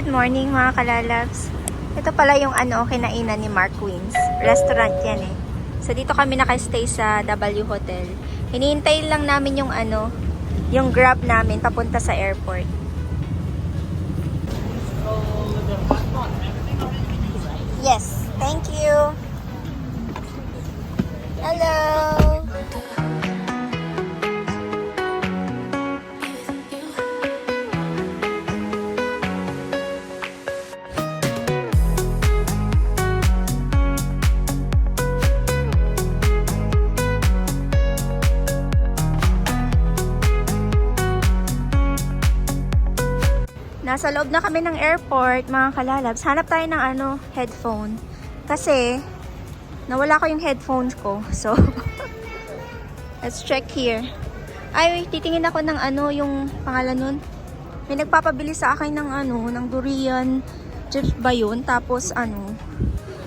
Good morning mga kalalabs. Ito pala yung kinainan ni Mark Queens. Restaurant yan eh. So dito kami nakastay sa W Hotel. Hinihintay lang namin yung yung grab namin papunta sa airport. Yes, thank you. Hello. Nasa loob na kami ng airport, mga kalalabs. Hanap tayo ng headphone. Kasi, nawala ko yung headphones ko. So, let's check here. Ay, titingin ako ng yung pangalan nun. May nagpapabili sa akin ng durian chips ba yun? Tapos,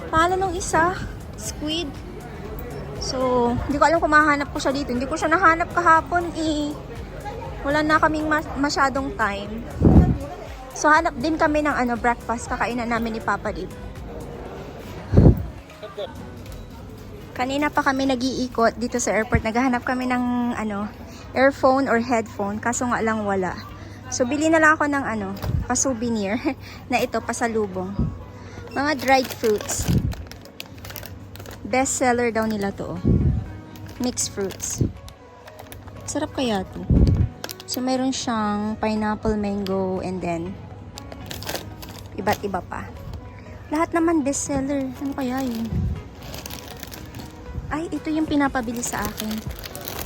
pangalan nung isa? Squid. So, hindi ko alam kung mahanap ko siya dito. Hindi ko siya nahanap kahapon eh. Wala na kaming masyadong time. So, hanap din kami ng breakfast. Kakainan namin ni Papa Dib. Kanina pa kami nag-iikot dito sa airport. Naghahanap kami ng earphone or headphone. Kaso nga lang wala. So, bili na lang ako ng pa-souvenir na ito, pasalubong. Mga dried fruits. Best seller daw nila to. Mixed fruits. Sarap kaya to. So, meron siyang pineapple, mango, and then iba't iba pa. Lahat naman bestseller. Ano kaya yun? Ay, ito yung pinapabili sa akin.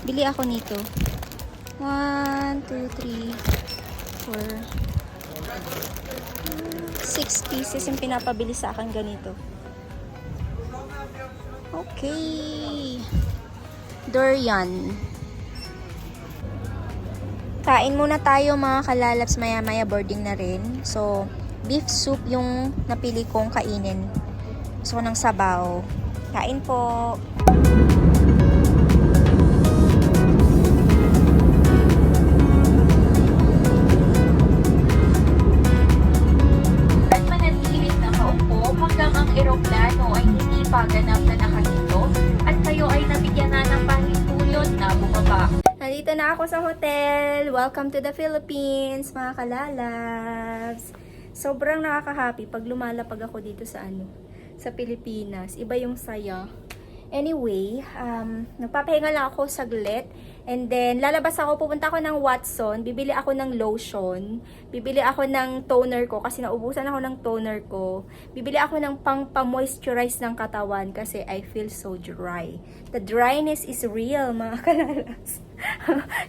Bili ako nito. 1, 2, 3, 4, 6 pieces yung pinapabili sa akin ganito. Okay. Durian. Kain muna tayo mga kalalabs, maya-maya boarding na rin. So, beef soup yung napili kong kainin. Gusto ko ng sabaw. Kain po! At manatilit na kaupo hanggang ang eroplano ay hindi pa ganap na nakahito at kayo ay nabigyan na ng pahintulot na bumaba. Nandito na ako sa hotel. Welcome to the Philippines, mga kalalabs. Sobrang nakaka-happy pag lumalapag ako dito sa sa Pilipinas. Iba yung saya. Anyway, nagpapahinga lang ako saglit. And then, lalabas ako, pupunta ako ng Watson. Bibili ako ng lotion. Bibili ako ng toner ko kasi naubusan ako ng toner ko. Bibili ako ng pang-moisturize ng katawan kasi I feel so dry. The dryness is real, mga kalalas.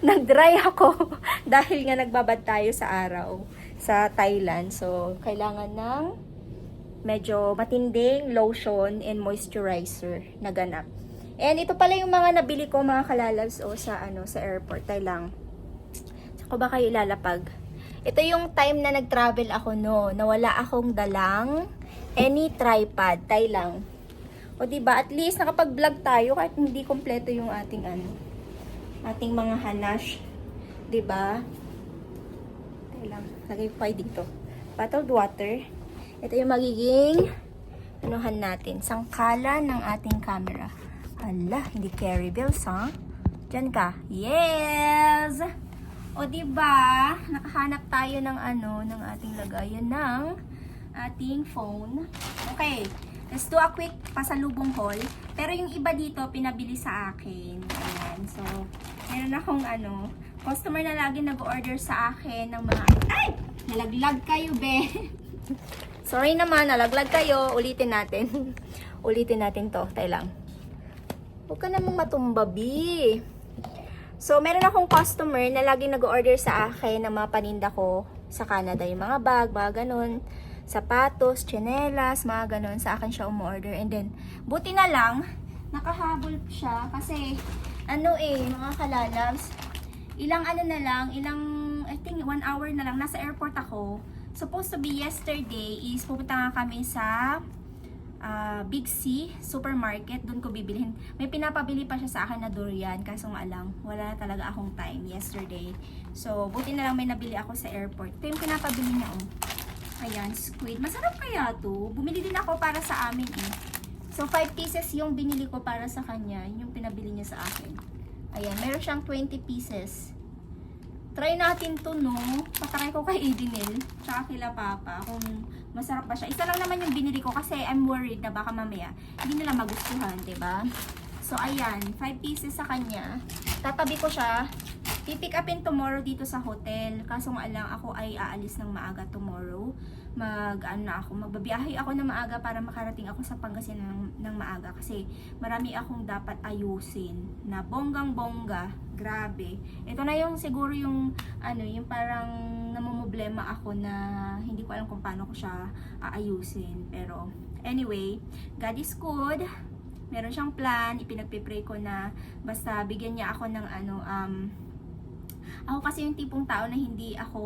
Nag-dry ako dahil nga nagbabad tayo sa araw sa Thailand. So, kailangan ng medyo matinding lotion and moisturizer na ganap. And ito pala yung mga nabili ko mga kalalabs sa airport. Tay lang. Saan ko ba kayo ilalapag? Ito yung time na nag-travel ako na wala akong dalang any tripod. Tay lang. O diba, at least nakapag-vlog tayo kahit hindi kompleto yung ating ating mga hanash. Diba? Tay lang. Lagay ko kayo dito. Bottled water. Ito yung magiging natin, sangkalan ng ating camera. Hala, hindi carry bills, ha? Diyan ka. Yes! O, diba? Nakahanap tayo ng ng ating lagayan ng ating phone. Okay. Let's do a quick pasalubong haul. Pero yung iba dito, pinabili sa akin. Ayan. So, meron akong customer na lagi nag-order sa akin ng mga... Ay! Nalaglag kayo, be! Sorry naman, nalaglag kayo. Ulitin natin. Ulitin natin to. Tayo lang. Huwag ka namang matumbabi. So, meron akong customer na laging nag-order sa akin ng mga paninda ko sa Canada. Yung mga bag, mga ganun. Sapatos, tsinelas, mga ganun. Sa akin siya umorder. And then, buti na lang, nakahabol siya. Kasi, mga kalalabs, ilang I think 1 hour na lang. Nasa airport ako. Supposed to be yesterday is pupunta nga kami sa Big C supermarket. Doon ko bibilhin. May pinapabili pa siya sa akin na durian. Kaso nga lang, wala talaga akong time yesterday. So, buti na lang may nabili ako sa airport. Ito yung pinapabili niya, oh. Ayan, squid. Masarap kaya to. Bumili din ako para sa amin eh. So, 5 pieces yung binili ko para sa kanya. Yun yung pinabili niya sa akin. Ayan, meron siyang 20 pieces. Try natin to, no? Patry ko kay Edinel, tsaka kila Papa, kung masarap ba siya. Isa lang naman yung binili ko kasi I'm worried na baka mamaya hindi nila magustuhan, diba? So, ayan, 5 pieces sa kanya. Tatabi ko siya. Pipick upin tomorrow dito sa hotel. Kaso nga lang, ako ay aalis ng maaga tomorrow. Magbabiyahe ako ng maaga para makarating ako sa Pangasinan ng maaga. Kasi marami akong dapat ayusin na bonggang-bongga. Grabe. Ito na yung siguro yung, yung parang namumblema ako na hindi ko alam kung paano ko siya aayusin. Pero, anyway, God is good. Meron siyang plan. Ipinagpipray ko na basta bigyan niya ako ng ako kasi yung tipong tao na hindi ako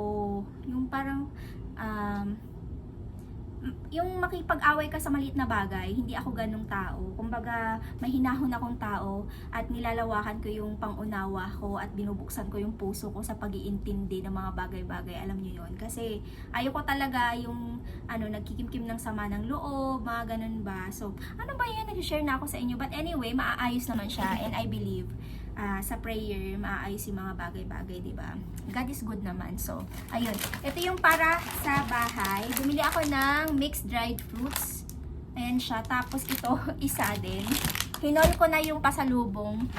yung parang yung makipag-away ka sa maliit na bagay, hindi ako ganung tao. Kumbaga, mahinahon akong tao at nilalawakan ko yung pangunawa ko at binubuksan ko yung puso ko sa pag-iintindi ng mga bagay-bagay. Alam niyo yon. Kasi ayoko talaga yung nagkikimkim ng sama ng loob, mga ganun ba. So, ano ba yan? Nag-share na ako sa inyo. But anyway, maaayos naman siya and I believe sa prayer, maaayos yung mga bagay-bagay, diba? God is good naman. So, ayun. Ito yung para sa bahay. Bumili ako ng mixed dried fruits. Ayan siya. Tapos ito, isa din. Hinol ko na yung pasalubong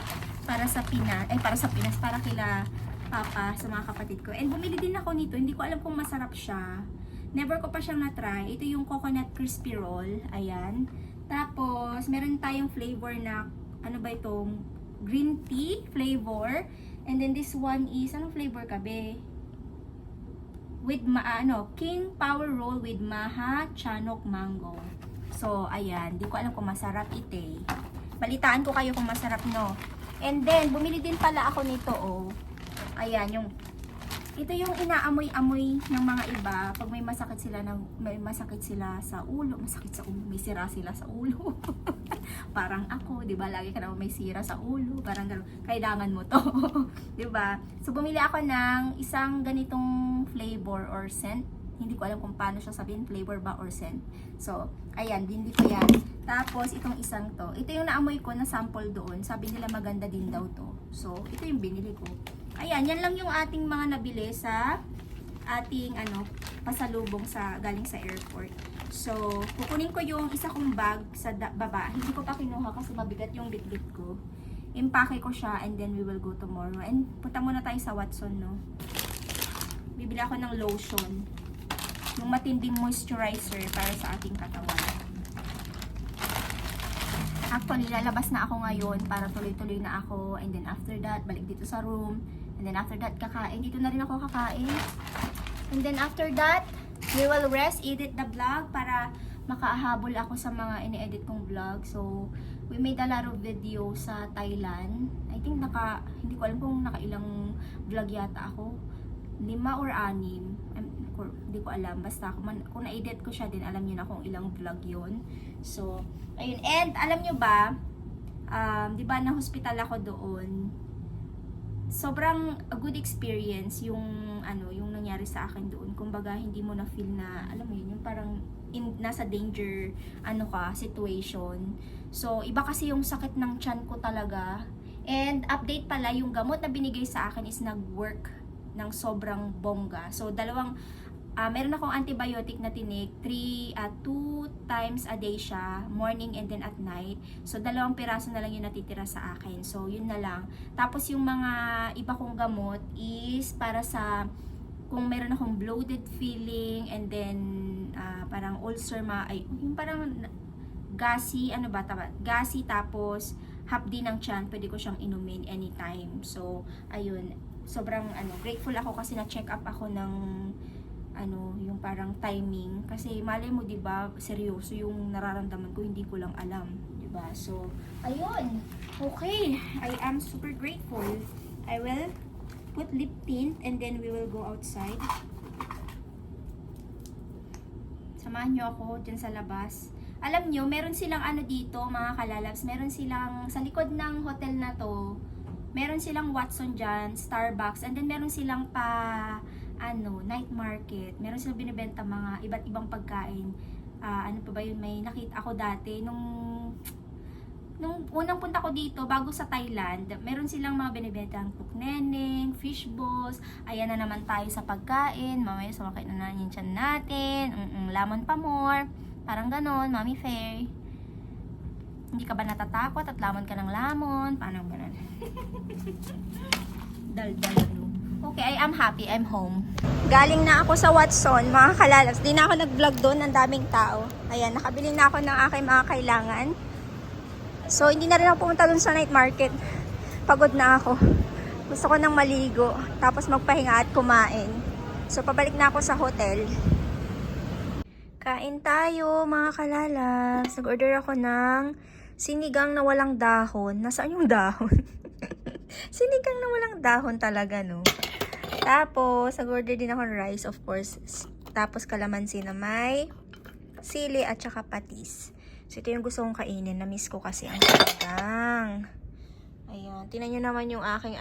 para sa Pinas. Para kila Papa, sa mga kapatid ko. And bumili din ako nito. Hindi ko alam kung masarap siya. Never ko pa siyang na-try. Ito yung coconut crispy roll. Ayan. Tapos, meron tayong flavor na, ano ba itong green tea flavor. And then this one is, anong flavor ka, be? With King Power Roll with Maha Chanok Mango. So, ayan. Di ko alam kung masarap ite. Balitaan ko kayo kung masarap, no? And then, bumili din pala ako nito, oh. Ayan, ito yung inaamoy-amoy ng mga iba pag may masakit sila sa ulo, may sira sila sa ulo. Parang ako, 'di ba? Lagi ka naman may sira sa ulo, parang gano'n. Kailangan mo 'to, 'di ba? So bumili ako ng isang ganitong flavor or scent. Hindi ko alam kung paano siya sabihin, flavor ba or scent. So, ayan, binili ko yan. Tapos itong isang 'to. Ito yung naamoy ko na sample doon. Sabi nila maganda din daw 'to. So, ito yung binili ko. Ayan, yan lang yung ating mga nabili sa ating pasalubong galing sa airport. So, kukunin ko yung isa kong bag sa baba. Hindi ko pa kinuha kasi mabigat yung bitbit ko. Impake ko siya and then we will go tomorrow. And punta muna tayo sa Watson, no? Bibili ako ng lotion. Yung matinding moisturizer para sa ating katawan. Actually, lalabas na ako ngayon para tuloy-tuloy na ako. And then after that, balik dito sa room. And then after that, kakain. Dito na rin ako kakain. And then after that, we will rest, edit the vlog para makahabol ako sa mga ini-edit kong vlog. So, we made a lot of video sa Thailand. I think hindi ko alam kung nakailang vlog yata ako. 5 or 6. Hindi ko alam. Basta kung na-edit ko siya din, alam niyo na kung ilang vlog yon. So, ayun. And alam niyo ba, di ba na-hospital ako doon? Sobrang a good experience yung nangyari sa akin doon. Kumbaga hindi mo na feel na alam mo yun, yung parang nasa danger situation. So iba kasi yung sakit ng tiyan ko talaga. And update pala, yung gamot na binigay sa akin is nag-work ng sobrang bongga. So meron akong antibiotic na tinik 2 times a day siya, morning and then at night. So 2 piraso na lang yung natitira sa akin. So yun na lang. Tapos yung mga iba kong gamot is para sa kung meron akong bloated feeling and then parang ulcer yung parang gassy, gassy tapos hapdi ng tiyan, pwede ko siyang inumin anytime. So ayun, sobrang grateful ako kasi na-check up ako ng yung parang timing kasi malay mo 'di ba, seryoso yung nararamdaman ko, hindi ko lang alam, 'di ba? So ayun. Okay, I am super grateful. I will put lip tint and then we will go outside. Samahan niyo ako dyan sa labas. Alam niyo, meron silang dito, mga kalalabs, meron silang sa likod ng hotel na to. Meron silang Watson dyan, Starbucks, and then meron silang night market. Meron silang binibenta mga iba't ibang pagkain. Ano pa ba yun, may nakita ako dati nung unang punta ko dito bago sa Thailand, meron silang mga binibentang tukneneng, fish balls. Ayan na naman tayo sa pagkain. Mamaya sumakit na yung tiyan natin. Lamon pa more. Parang ganon, Mommy Fair. Hindi ka ba natatakot at lamon ka ng lamon? Paano ganon? Dal-dal. Okay, I'm happy. I'm home. Galing na ako sa Watson, mga kalalabs. Di na ako nag-vlog doon. Ang daming tao. Ayan, nakabili na ako ng aking mga kailangan. So, hindi na rin ako pumunta dun sa night market. Pagod na ako. Gusto ko nang maligo. Tapos magpahinga at kumain. So, pabalik na ako sa hotel. Kain tayo, mga kalalabs. Nag-order ako ng sinigang na walang dahon. Nasaan yung dahon? Sinigang na walang dahon talaga, no? Tapos, nag-order din ako ng rice, of course. Tapos, kalamansi na may sili at saka patis. So, ito yung gusto kong kainin. Na-miss ko kasi ang sinigang. Ayan. Tingnan nyo naman yung aking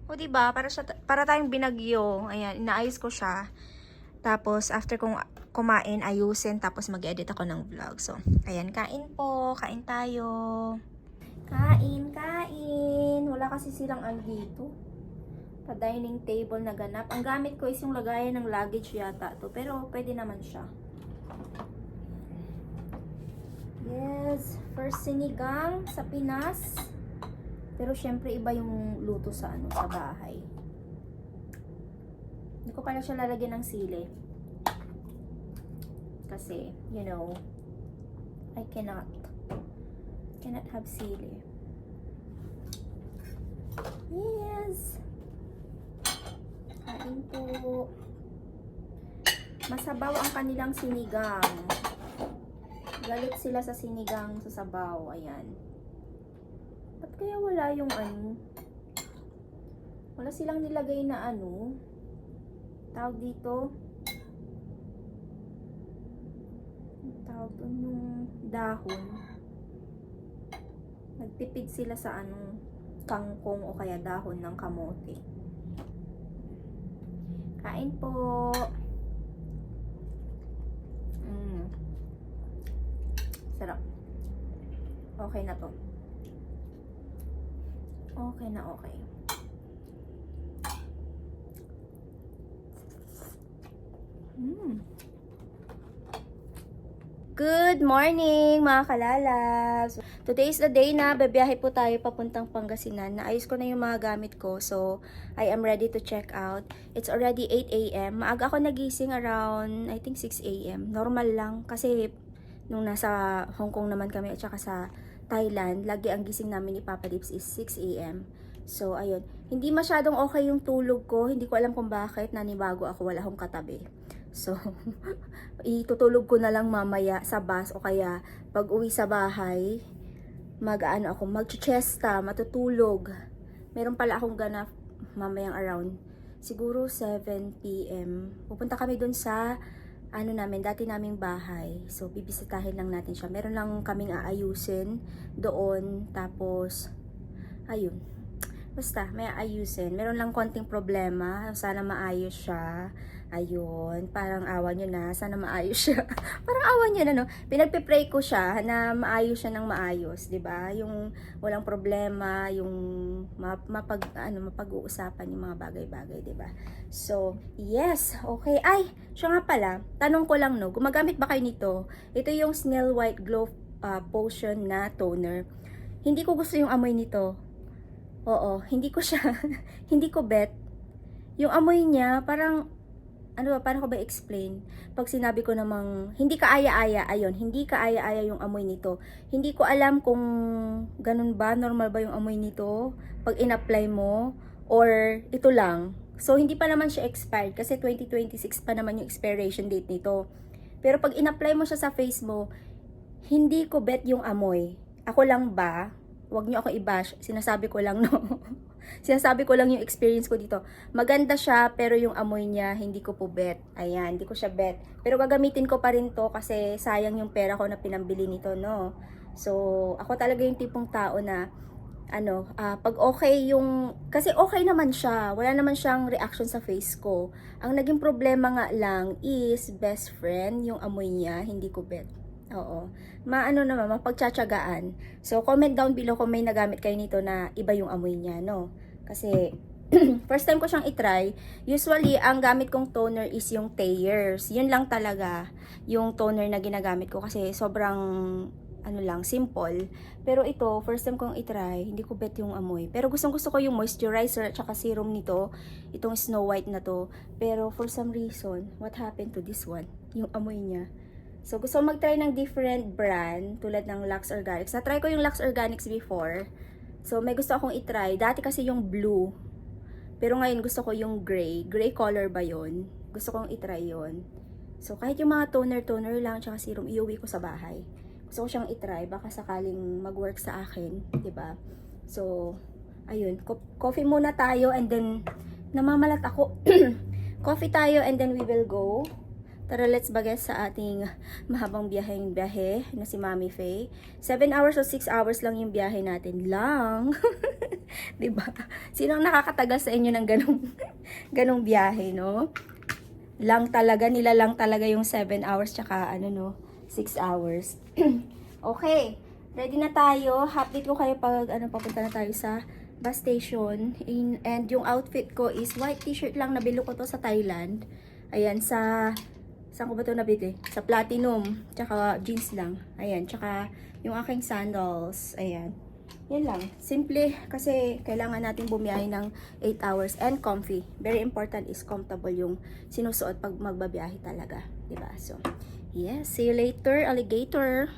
O, diba? Para tayong binagyo. Ayan. Inaayos ko siya. Tapos, after kong kumain, ayusin. Tapos, mag-edit ako ng vlog. So, ayan. Kain po. Kain tayo. Kain. Wala kasi silang dito. Pa-dining table na ganap. Ang gamit ko is yung lagayan ng luggage yata to. Pero, pwede naman siya. Yes, first sinigang sa Pinas. Pero syempre iba yung luto sa sa bahay. Hindi ko pala siya lalagyan ng sili. Kasi, you know, I cannot have sili. Yes. Kain po. Masabaw ang kanilang sinigang. Galit sila sa sinigang sa sabaw. Ayan. Ba't kaya wala yung wala silang nilagay na tawag dito? Tawag doon yung dahon. Nagtipid sila sa kangkong o kaya dahon ng kamote. Kain po. Sarap. Okay na to. Okay na okay. Good morning mga kalalabs! Today is the day na babiyahe po tayo papuntang Pangasinan. Naayos ko na yung mga gamit ko. So, I am ready to check out. It's already 8 a.m. Maaga ako nagising around, I think 6 a.m. Normal lang kasi nung nasa Hong Kong naman kami at saka sa Thailand, lagi ang gising namin ni Papa Lips is 6 a.m. So, ayun. Hindi masyadong okay yung tulog ko. Hindi ko alam kung bakit. Nanibago ako. Wala akong katabi. So, itutulog ko na lang mamaya sa bus o kaya pag uwi sa bahay, mag-chesta, matutulog. Meron pala akong ganap mamayang around siguro 7 p.m. Pupunta kami dun sa dati naming bahay. So, bibisitahin lang natin siya. Meron lang kaming aayusin doon. Tapos, ayun. Basta, may aayusin. Meron lang konting problema. Sana maayos siya. Ayun. Parang awa nyo na. Sana maayos siya. Parang awa nyo na, no? Pinagpipray ko siya na maayos siya ng maayos. Diba? Yung walang problema. Yung mapag-uusapan yung mga bagay-bagay. Diba? So, yes. Okay. Ay, siya nga pala. Tanong ko lang, no? Gumagamit ba kayo nito? Ito yung Snail White Glow Potion na toner. Hindi ko gusto yung amoy nito. Oo, hindi ko siya, hindi ko bet. Yung amoy niya, parang, paano ko ba explain? Pag sinabi ko namang, hindi kaaya-aya, ayun, hindi kaaya-aya yung amoy nito. Hindi ko alam kung ganun ba, normal ba yung amoy nito, pag in-apply mo, or ito lang. So, hindi pa naman siya expired, kasi 2026 pa naman yung expiration date nito. Pero pag in-apply mo siya sa face mo, hindi ko bet yung amoy. Ako lang ba? Huwag nyo ako i-bash. Sinasabi ko lang, no? Sinasabi ko lang yung experience ko dito. Maganda siya, pero yung amoy niya, hindi ko po bet. Ayan, hindi ko siya bet. Pero gagamitin ko pa rin to kasi sayang yung pera ko na pinambili nito, no? So, ako talaga yung tipong tao na pag okay yung, kasi okay naman siya, wala naman siyang reaction sa face ko. Ang naging problema nga lang is best friend, yung amoy niya, hindi kubet. Oo. Naman, mapagtsatsagaan. So, comment down below kung may nagamit kayo nito na iba yung amoy niya, no? Kasi, first time ko siyang itry. Usually, ang gamit kong toner is yung Thayers. Yun lang talaga yung toner na ginagamit ko kasi sobrang simple. Pero ito, first time kong itry, hindi ko bet yung amoy. Pero gusto ko yung moisturizer at saka serum nito, itong Snow White na to. Pero for some reason, what happened to this one? Yung amoy niya. So, gusto ko mag-try ng different brand, tulad ng Lux Organics. Na-try ko yung Lux Organics before. So, may gusto akong itry. Dati kasi yung blue. Pero ngayon gusto ko yung gray. Gray color ba yon? Gusto kong itry yon. So, kahit yung mga toner lang, tsaka serum, iuwi ko sa bahay. Gusto ko siyang itry, baka sakaling mag-work sa akin, 'di ba? So, ayun, coffee muna tayo and then namamalat ako. Coffee tayo and then we will go. Tara, let's bagay sa ating mahabang biyahe na si Mami Faye. 7 hours o 6 hours lang yung biyahe natin. Lang. 'Di ba? Sino ang nakakatagal sa inyo ng ganong biyahe, no? Lang talaga, nilalang talaga yung 7 hours tsaka 6 hours. Okay, ready na tayo. Update ko kayo pag papunta na tayo sa bus station. And yung outfit ko is white t-shirt lang. Nabilo ko to sa Thailand. Ayan, saan ko ba to nabili? Sa Platinum. Tsaka jeans lang. Ayan, tsaka yung aking sandals. Ayan. Yan lang. Simple kasi kailangan natin bumiyahe ng 8 hours and comfy. Very important is comfortable yung sinusuot pag magbabiyahe talaga. Diba? So, yes. See you later, alligator.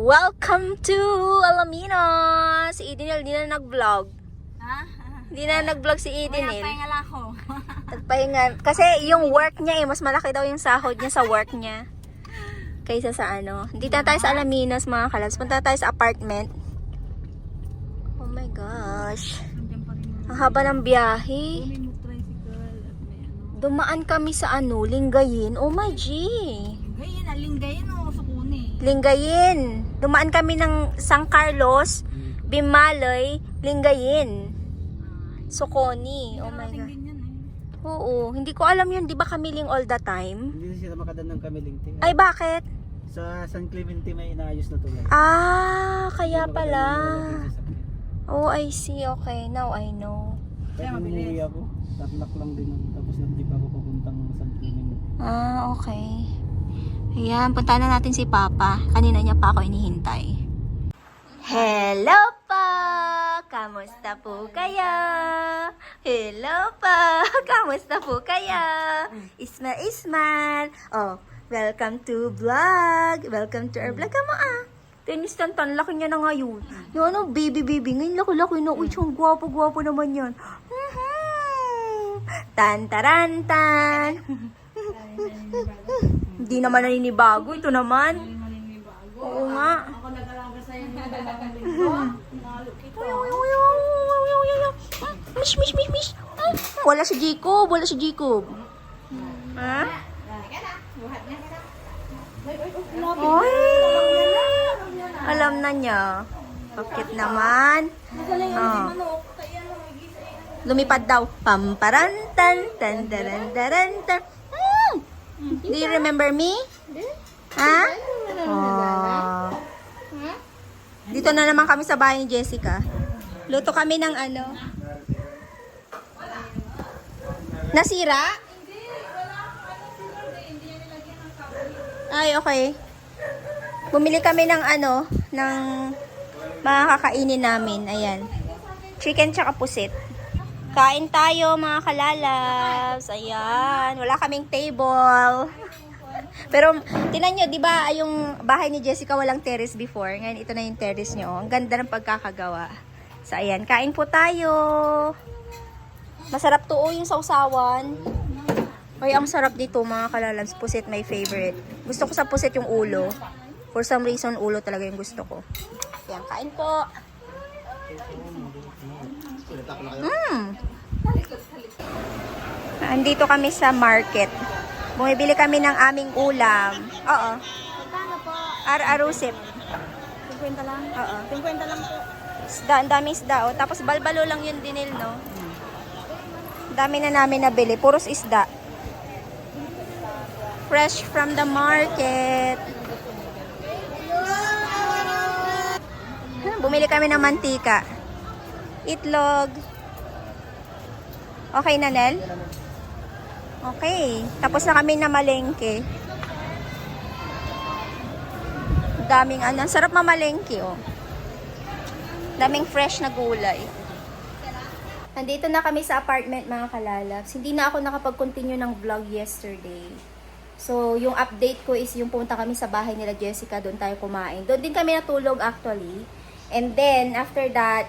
Welcome to Alaminos! Si Edinel, di na nag-vlog. Ha? Di na nag-vlog si Edinel. Pahinga lang ako. Nagpahinga. Kasi yung work niya mas malaki daw yung sahod niya sa work niya. Kaysa sa Dito na tayo sa Alaminos, mga kalabs. Punta tayo sa apartment. Oh my gosh. Nandiyan pa rin Ang haba ng biyahe. may tricycle at may Dumaan kami sa Lingayen. Oh my G. Lingayen, Lingayen o Sukuni. Lingayen. Dumaan kami ng San Carlos, Bimaloy, Lingayen. Soconi. Oh my God. Din yan Oo. Hindi ko alam yun. Di ba kamiling all the time? Hindi sila makadaan ng Kamilinti. Ay, bakit? Sa San Clemente may inaayos na tulay. Kaya Hindi pala. makadaan ng sasakyan. Oh, I see. Okay. Now I know. Kaya umuwi ako, tatlak lang din ako. Tapos hindi pa ako papuntang San Clemente. Okay. Ayan, punta na natin si Papa. Kanina niya pa ako inihintay. Hello pa! Kamusta po kayo? Hello pa! Kamusta po kayo? Ismail! Oh, welcome to vlog! Welcome to our vlog. Kamo Tennis tantan, laki niya na ngayon. Yung baby. Ngayon laki-laki na. Uy, siyang gwapo naman yan. Tan-taran-tan! Hindi naman naninibago. Ito naman. Oo nga. Ako nag-alaga sa'yo ng dalawang linggo. Nalo kita. Mish. Wala si Jacob. Ha? Ay! Alam na niya. Bakit naman? Lumipad daw. Pamparantan. Tan. Do you remember me? Ha? Oh. Dito na naman kami sa bahay ni Jessica. Luto kami ng Nasira? Ay, okay. Bumili kami ng ng mga kakainin namin. Ayan. Chicken tsaka pusit. Kain tayo, mga kalalabs. Ayan. Wala kaming table. Pero, tinan nyo, di ba, yung bahay ni Jessica walang terrace before. Ngayon, ito na yung terrace nyo. Ang ganda ng pagkakagawa. So, ayan. Kain po tayo. Masarap to yung sausawan. Ay, ang sarap dito mga kalalabs. Pusit my favorite. Gusto ko sa pusit yung ulo. For some reason, ulo talaga yung gusto ko. Yan, kain po. Andito kami sa market. Bumibili kami ng aming ulam. Oo. Magkano po? Ar-arusip. 50 lang? Oo. 50 lang po. Isda, ang daming isda. Oh. Tapos balbalo lang yun dinil, no? Dami na namin nabili. Puros isda. Fresh from the market. Bumili kami ng mantika. Itlog. Okay na, Nel? Okay. Tapos na kami na malengke. Daming ano. Ang sarap mamalengke, oh. Daming fresh na gulay. Nandito na kami sa apartment, mga kalalabs. Hindi na ako nakapag-continue ng vlog yesterday. So, yung update ko is yung punta kami sa bahay nila Jessica. Doon tayo kumain. Doon din kami natulog actually. And then, after that,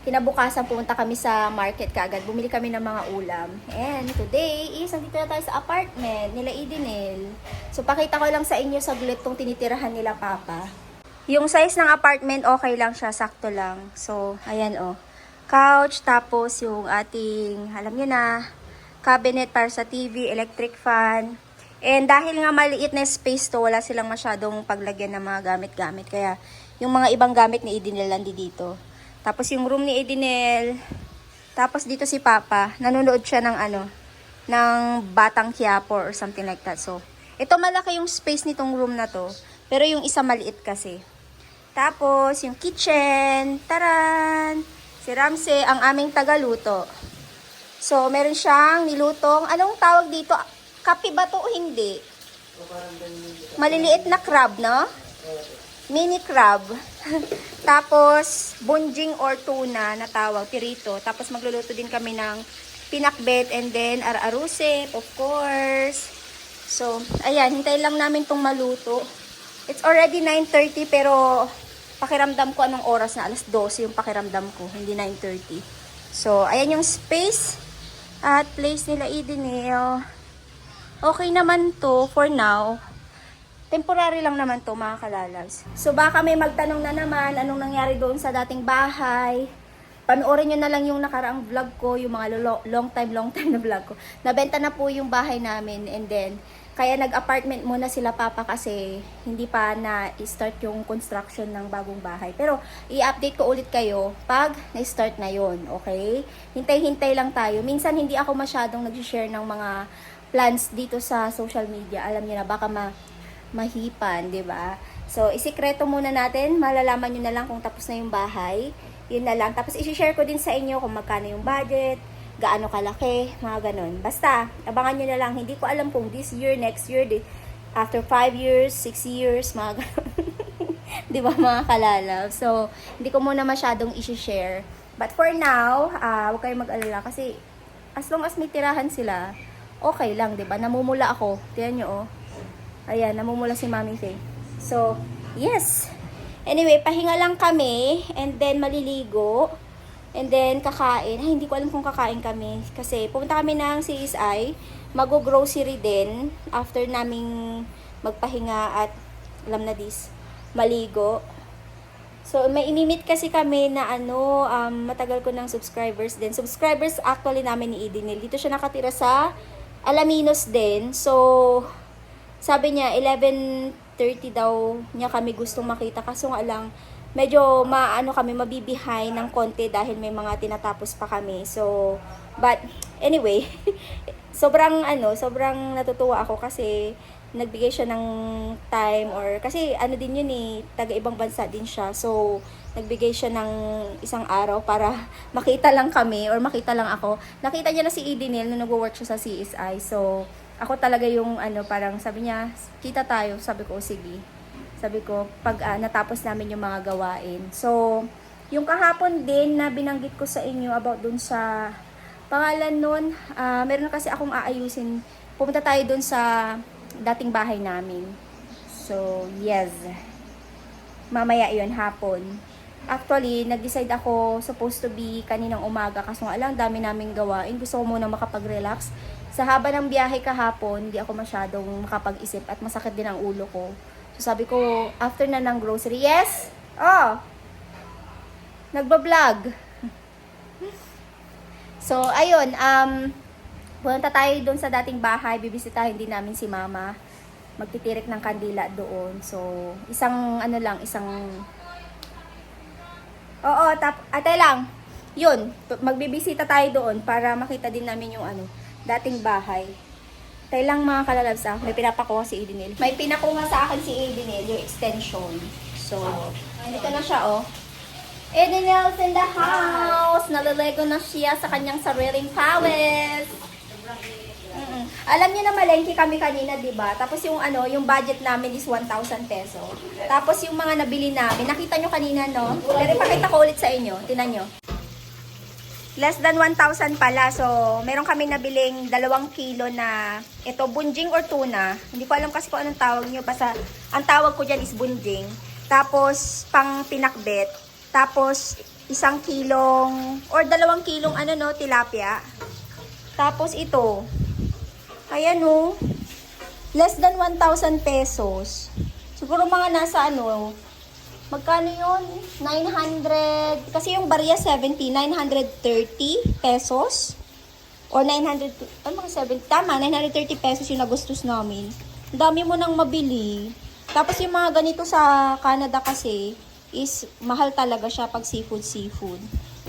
kinabukasan pumunta kami sa market kaagad. Bumili kami ng mga ulam. And today is, nandito na tayo sa apartment nila Idenel. So, pakita ko lang sa inyo saglit tong tinitirahan nila Papa. Yung size ng apartment, okay lang siya. Sakto lang. So, ayan oh. Couch, tapos yung ating, alam niyo na, cabinet para sa TV, electric fan. And dahil nga maliit na space to, wala silang masyadong paglagyan ng mga gamit-gamit. Kaya yung mga ibang gamit ni Idenel landi dito. Tapos yung room ni Idenel. Tapos dito si Papa, nanonood siya ng ano, ng Batang Quiapo or something like that. So, ito malaki yung space nitong room na to. Pero yung isa maliit kasi. Tapos yung kitchen, taran! Si Ramsey, ang aming tagaluto. So, meron siyang nilutong, anong tawag dito? Kape ba to o hindi? Maliliit na crab, no? Mini crab. Tapos, bunjing or tuna na tawag, pirito. Tapos, magluluto din kami ng pinakbet and then ar-arusip, of course. So, ayan, hintayin lang namin tong maluto. It's already 9:30 pero pakiramdam ko anong oras na, alas 12 yung pakiramdam ko, hindi 9:30. So, ayan yung space at place nila Idenel. Okay naman to for now. Temporary lang naman to mga kalalabs. So, baka may magtanong na naman anong nangyari doon sa dating bahay. Panoorin nyo na lang yung nakaraang vlog ko, yung mga long time na vlog ko. Nabenta na po yung bahay namin and then kaya nag-apartment muna sila Papa kasi hindi pa na-start yung construction ng bagong bahay. Pero i-update ko ulit kayo pag na-start na yon, okay? Hintay-hintay lang tayo. Minsan hindi ako masyadong nag-share ng mga plans dito sa social media. Alam niyo na baka mahipan, 'di ba? So, isikreto muna natin. Malalaman niyo na lang kung tapos na yung bahay. Yun na lang. Tapos i-share ko din sa inyo kung magkano yung budget, gaano kalaki, mga ganun. Basta, abangan nyo na lang. Hindi ko alam kung this year, next year, after 5 years, 6 years, mga ganun. Di ba mga kalalaw? So, hindi ko muna masyadong i-share. But for now, huwag kayong mag-alala kasi as long as may tirahan sila, okay lang, di ba? Namumula ako. Tiyan nyo, oh. Ayan, namumula si Mami Faye. So, yes. Anyway, pahinga lang kami and then maliligo. And then, kakain. Ay, hindi ko alam kung kakain kami. Kasi, pumunta kami ng CSI. Mag-grocery din. After naming magpahinga at, alam na this, maligo. So, may inimit kasi kami na matagal ko ng subscribers din. Subscribers actually namin ni Idenel. Dito siya nakatira sa Alaminos din. So, sabi niya, 11:30 daw niya kami gustong makita. Kaso nga lang, medyo mabibihay ng konti dahil may mga tinatapos pa kami. So, but anyway, sobrang natutuwa ako kasi nagbigay siya ng time or kasi din yun taga-ibang bansa din siya. So, nagbigay siya ng isang araw para makita lang kami or makita lang ako. Nakita niya na si Idenel nung nagwo-work siya sa CSI. So, ako talaga yung parang sabi niya, kita tayo. Sabi ko, sige. Sabi ko, pag natapos namin yung mga gawain. So, yung kahapon din na binanggit ko sa inyo about dun sa pangalan nun, meron na kasi akong aayusin. Pumunta tayo dun sa dating bahay namin. So, yes. Mamaya yun, hapon. Actually, nag-decide ako supposed to be kaninang umaga. Kaso nga lang, dami naming gawain. Gusto ko muna makapag-relax. Sa haba ng biyahe kahapon, hindi ako masyadong makapag-isip at masakit din ang ulo ko. So sabi ko, after na ng grocery, yes! Oh! Nagbablog. So, ayun, punta tayo doon sa dating bahay, bibisitahin din namin si mama. Magtitirik ng kandila doon. So, isang Oo, atay lang. Yun, magbibisita tayo doon para makita din namin yung dating bahay. Tayo lang mga kalalabs may pinapakuha si Edenil. May pinakuha sa akin si Edenil, yung extension. So, dito na siya, oh. Edenil's in the house! Nalalego na siya sa kanyang sariling pawis. Alam niyo na malengke kami kanina, di ba? Tapos yung budget namin is 1,000 peso. Tapos yung mga nabili namin, nakita nyo kanina, no? Pero ipakita ko ulit sa inyo. Tinan nyo. Less than 1,000 pala. So, meron kami nabiling 2 kilo na ito, bunjing or tuna. Hindi ko alam kasi kung anong tawag nyo. Basta, ang tawag ko dyan is bunjing. Tapos, pang pinakbet. Tapos, 1 kilong or 2 kilong tilapia. Tapos ito, ayan o, less than 1,000 pesos. Siguro mga nasa magkano yun? 900, kasi yung barya 70, 930 pesos. Or 900, mga 70, tama, 930 pesos yung nagustos namin. Ang dami mo nang mabili. Tapos yung mga ganito sa Canada kasi, is mahal talaga siya pag seafood.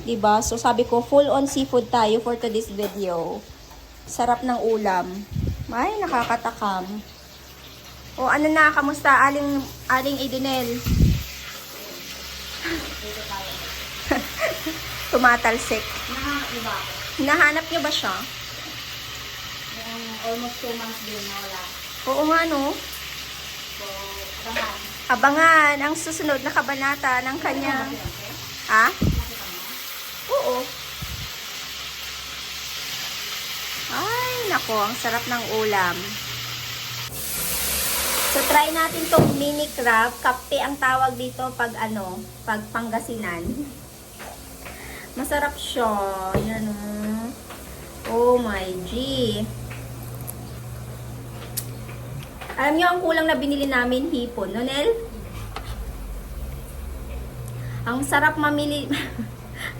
Diba? So sabi ko, full on seafood tayo for today's video. Sarap ng ulam. Ay, nakakatakam. O ano na, kamusta? Aling Edenel? Tumatalsik. Hinahanap niyo ba siya? Almost 2 months din na wala. Oo nga, no? So, abangan. Abangan ang susunod na kabanata ng kanyang... Ha? Oo. Ay, nako, ang sarap ng ulam. So, try natin tong mini crab. Kape ang tawag dito pag pag Pangasinan. Masarap siya. Yan oh my G. Alam niyo ang kulang na binili namin, hipon, no, Nel? Ang sarap mamili.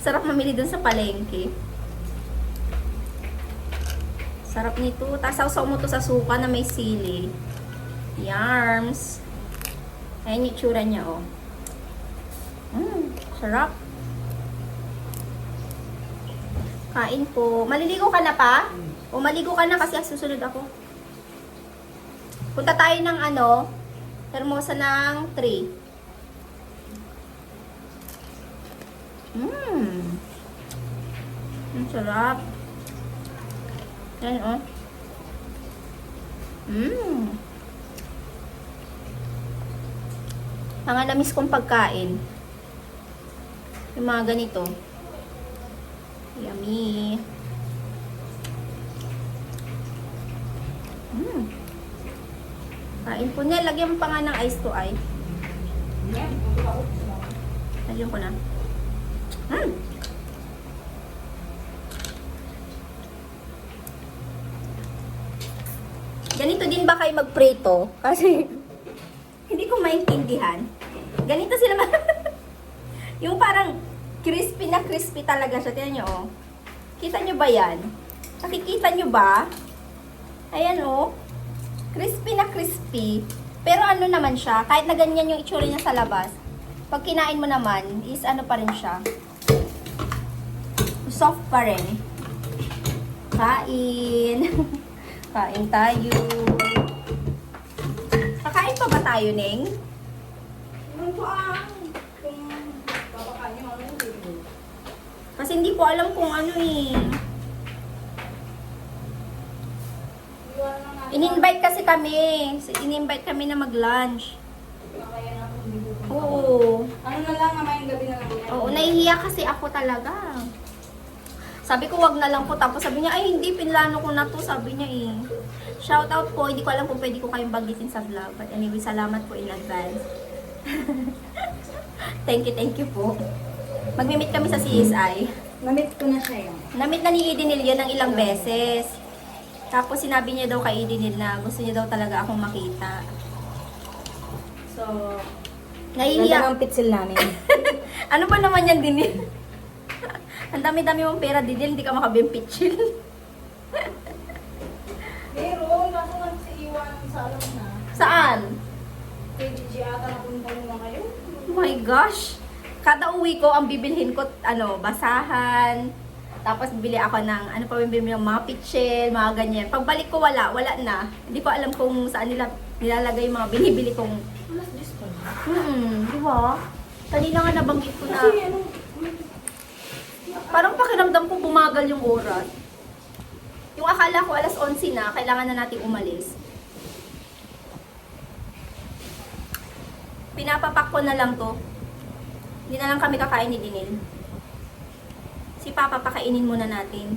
Sarap mamili dun sa palengke. Sarap nito. Tapos sausaw mo to sa suka na may sili. Yarms. Ayan yung tsura niya, oh. Sarap. Kain po. Maliligo ka na pa? O maligo ka na kasi susunod ako. Punta tayo ng Hermosa ng 3. Ang sarap. Yan, oh. Mga namis kong pagkain. Yung mga ganito. Yummy. Kain po niya. Lagyan mo pa nga ng ice to eye. Lagyan ko na. Ganito din ba kayo magprito? Kasi, hindi ko maintindihan. Ganito sila yung parang crispy na crispy talaga siya. Tingnan nyo, oh. Kita nyo ba yan? Nakikita nyo ba? Ayan, oh. Crispy na crispy. Pero ano naman siya, kahit na ganyan yung itsura niya sa labas, pag kinain mo naman, is pa rin siya. Soft pa rin. Kain. Kain tayo. Kakain pa ba tayo, Neng? Kasi hindi ko alam kung In-invite kasi kami. In-invite kami na mag-lunch. Oo. Ano na lang, mamayang gabi na lang. Oo, nahihiya kasi ako talaga. Sabi ko, wag na lang po. Tapos sabi niya, ay hindi, pinlano ko na to. Sabi niya eh. Shout out po. Hindi ko alam kung pwede ko kayong bagitin sa vlog. But anyway, salamat po in advance. Thank you po. Magmi-meet kami sa CSI. Namit ko na siya yun. Na-meet na ni Edenil yun ng ilang beses. Tapos sinabi niya daw kay Idinil na gusto niya daw talaga akong makita. So, nahihiya. ng pitsil namin. Ano ba naman yan, Dinil? Ang dami-dami mong pera, Dinil. Hindi ka makabimpitsil. Pero, nasa nga si Iwan sa alam na. Saan? Kay Gigi ata napunta mo na kayo. Oh my gosh! Kada uwi ko, ang bibilhin ko, basahan. Tapos bili ako ng, ano pa bibili ng mga pitchel, mga ganyan. Pagbalik ko, wala na. Hindi ko alam kung saan nila nilalagay yung mga binibili kong, Alas 10 pa. di ba? Kanina nga nabanggit ko na, Kasi ano, parang pakiramdam ko bumagal yung oras. Yung akala ko alas 11 na, kailangan na nating umalis. Pinapapak ko na lang to. Hindi na lang kami kakain ni Dinil. Si Papa pakainin muna natin.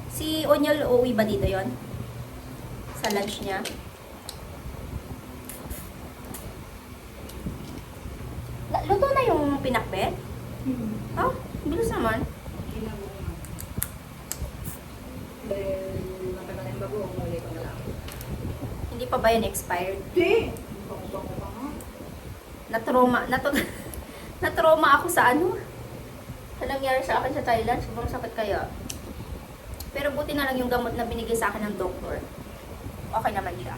Si Onyol, uuwi ba dito yon? Sa lunch niya. Luto na yung pinakbet? Oh, bilis naman. dahil matagal yung bago, umuwi ko na lang. Hindi pa ba yan expired? Hindi! Bango-bango pa nga. Na-trauma ako sa ano? Sa nangyari sa akin sa Thailand, sobrang sakit kaya. Pero buti na lang yung gamot na binigay sa akin ng doktor. Okay naman siya.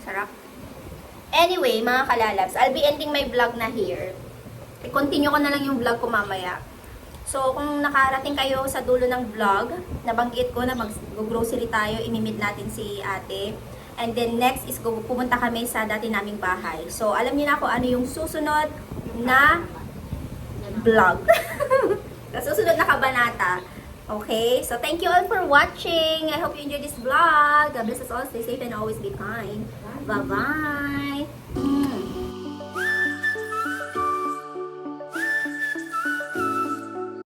Sarap. Anyway, mga kalalabs, I'll be ending my vlog na here. I-continue ko na lang yung vlog ko mamaya. So, kung nakarating kayo sa dulo ng vlog, nabanggit ko na mag-grocery tayo, imimit natin si ate. And then next is pupunta kami sa dati naming bahay. So, alam niyo na kung ano yung susunod na vlog. Sa susunod na kabanata. Okay? So, thank you all for watching. I hope you enjoyed this vlog. God bless us all. Stay safe and always be kind. Bye-bye!